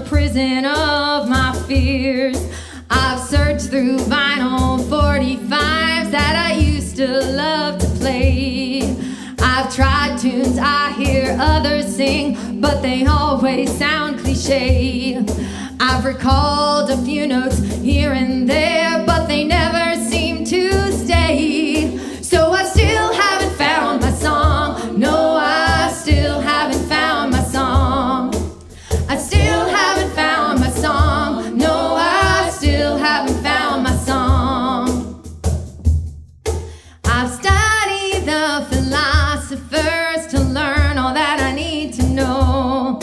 the prison of my fears. I've searched through vinyl 45s that I used to love to play. I've tried tunes I hear others sing, but they always sound cliche. I've recalled a few notes here and there, but they never seem to stay. So I still haven't found my song. No, I still haven't found my song. I still haven't found my song. No, I still haven't found my song. I've studied the philosophers to learn all that I need to know.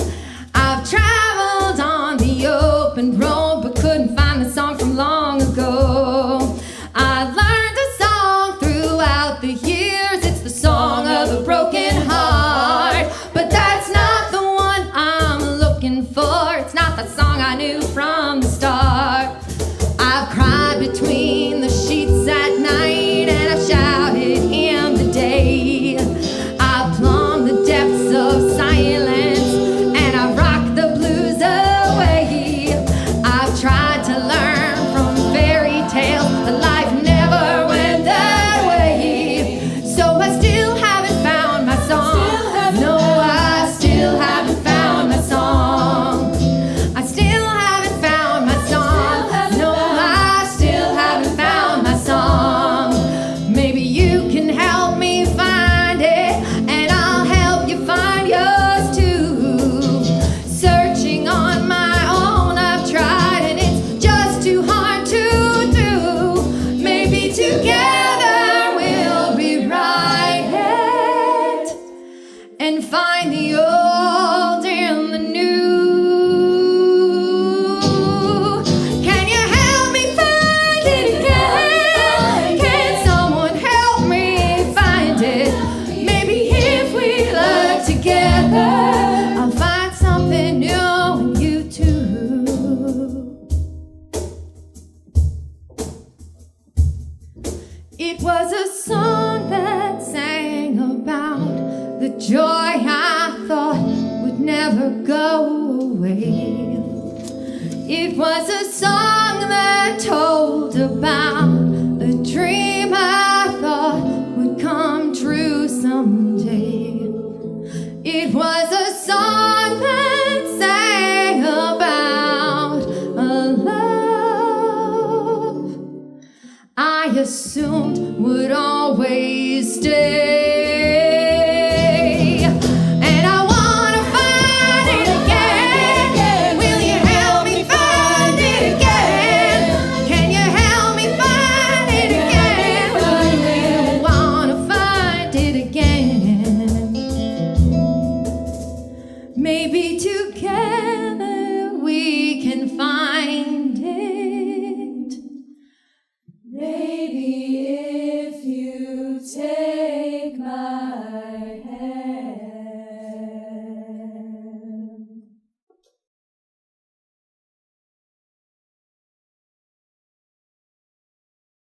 I've traveled on the open road, but couldn't find the song from long ago. I learned a song throughout the years. It's the song of a broken heart, but that's not the one I'm looking for. It's not the song I knew from the start. I've cried between the sheets at night, and I've shouted in the day. I've plumbed the depths of silence, and I've rocked the blues away. I've tried to learn from fairy tales, but life never went that way. So I still haven't found my song. No, I still haven't found my song. I still haven't found my song. No, I still haven't found my song. Maybe you can help me find it, and I'll help you find yours too. Searching on my own, I've tried, and it's just too hard to do. Maybe together we'll rewrite it and find the old in the new. Can you help me find it again? Can someone help me find it? Maybe if we look together, I'll find something new in you too. It was a song that sang about the joy I thought would never go away. It was a song that told about a dream I thought would come true someday. It was a song that sang about a love I assumed would always stay.